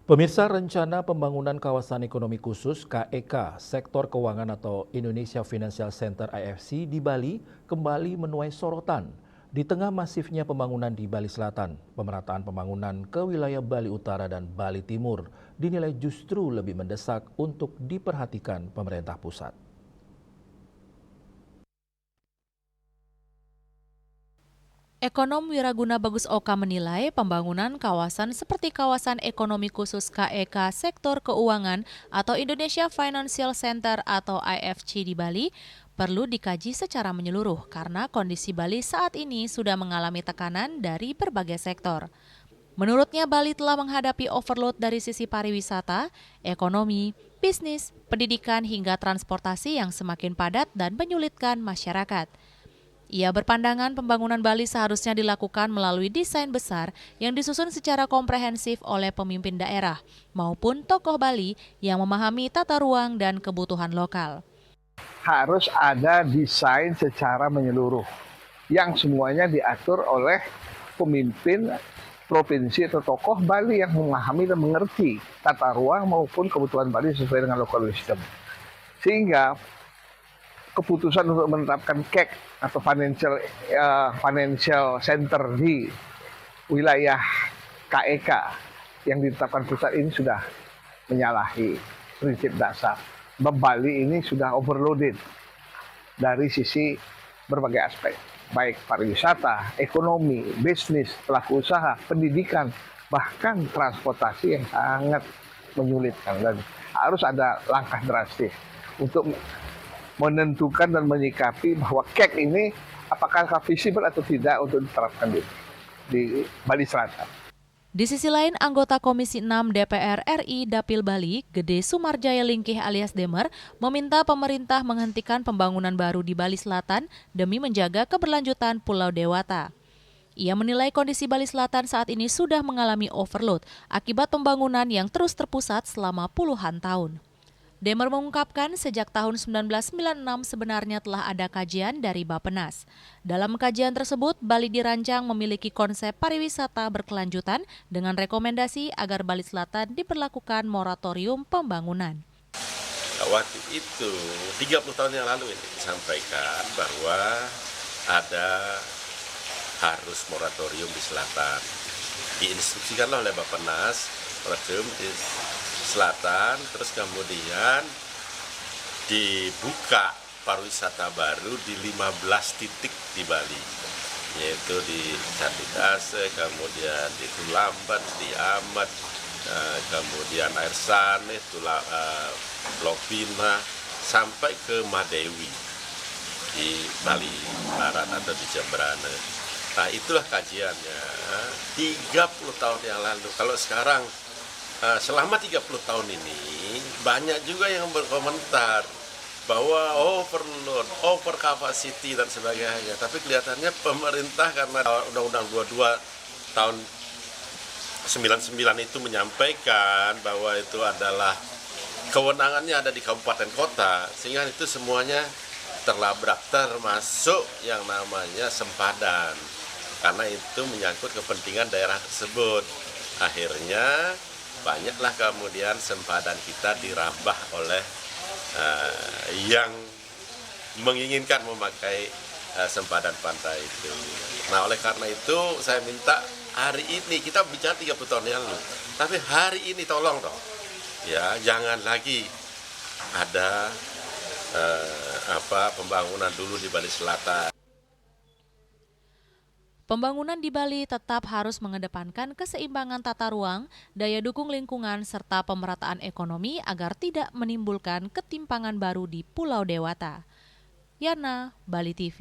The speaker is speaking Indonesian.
Pemirsa, rencana pembangunan kawasan ekonomi khusus KEK Sektor Keuangan atau Indonesia Financial Center IFC di Bali kembali menuai sorotan. Di tengah masifnya pembangunan di Bali Selatan, pemerataan pembangunan ke wilayah Bali Utara dan Bali Timur dinilai justru lebih mendesak untuk diperhatikan pemerintah pusat. Ekonom Wiraguna Bagus Oka menilai pembangunan kawasan seperti kawasan ekonomi khusus KEK Sektor Keuangan atau Indonesia Financial Center atau IFC di Bali perlu dikaji secara menyeluruh karena kondisi Bali saat ini sudah mengalami tekanan dari berbagai sektor. Menurutnya, Bali telah menghadapi overload dari sisi pariwisata, ekonomi, bisnis, pendidikan hingga transportasi yang semakin padat dan menyulitkan masyarakat. Ia berpandangan pembangunan Bali seharusnya dilakukan melalui desain besar yang disusun secara komprehensif oleh pemimpin daerah maupun tokoh Bali yang memahami tata ruang dan kebutuhan lokal. Harus ada desain secara menyeluruh yang semuanya diatur oleh pemimpin provinsi atau tokoh Bali yang memahami dan mengerti tata ruang maupun kebutuhan Bali sesuai dengan local wisdom. Sehingga keputusan untuk menetapkan KEK atau financial center di wilayah KEK yang ditetapkan pusat ini sudah menyalahi prinsip dasar. Bali ini sudah overloaded dari sisi berbagai aspek, baik pariwisata, ekonomi, bisnis, pelaku usaha, pendidikan, bahkan transportasi yang sangat menyulitkan, dan harus ada langkah drastis untuk menentukan dan menyikapi bahwa KEK ini apakah visible atau tidak untuk diterapkan di Bali Selatan. Di sisi lain, anggota Komisi 6 DPR RI Dapil Bali, Gede Sumarjaya Lingkih alias Demer, meminta pemerintah menghentikan pembangunan baru di Bali Selatan demi menjaga keberlanjutan Pulau Dewata. Ia menilai kondisi Bali Selatan saat ini sudah mengalami overload akibat pembangunan yang terus terpusat selama puluhan tahun. Demer mengungkapkan sejak tahun 1996 sebenarnya telah ada kajian dari Bappenas. Dalam kajian tersebut, Bali dirancang memiliki konsep pariwisata berkelanjutan dengan rekomendasi agar Bali Selatan diberlakukan moratorium pembangunan. Waktu itu, 30 tahun yang lalu ini disampaikan bahwa ada harus moratorium di selatan. Diinstruksikanlah oleh Bappenas moratorium di selatan, terus kemudian dibuka pariwisata baru di 15 titik di Bali, yaitu di Candidase, kemudian di Tulambat, di Amat, kemudian Air Sane, Lopina, sampai ke Madewi di Bali Barat atau di Jemberana. Nah, itulah kajiannya 30 tahun yang lalu. Kalau sekarang selama 30 tahun ini banyak juga yang berkomentar bahwa overload, over capacity dan sebagainya. Tapi kelihatannya pemerintah karena Undang-Undang 22 tahun 99 itu menyampaikan bahwa itu adalah kewenangannya ada di kabupaten kota, sehingga itu semuanya terlabrak, termasuk yang namanya sempadan, karena itu menyangkut kepentingan daerah tersebut. Akhirnya banyaklah kemudian sempadan kita dirambah oleh yang menginginkan memakai sempadan pantai itu. Nah, oleh karena itu saya minta hari ini, kita bicara 30 tahun yang lalu, tapi hari ini tolong dong, ya jangan lagi ada pembangunan dulu di Bali Selatan. Pembangunan di Bali tetap harus mengedepankan keseimbangan tata ruang, daya dukung lingkungan, serta pemerataan ekonomi agar tidak menimbulkan ketimpangan baru di Pulau Dewata. Yana, Bali TV.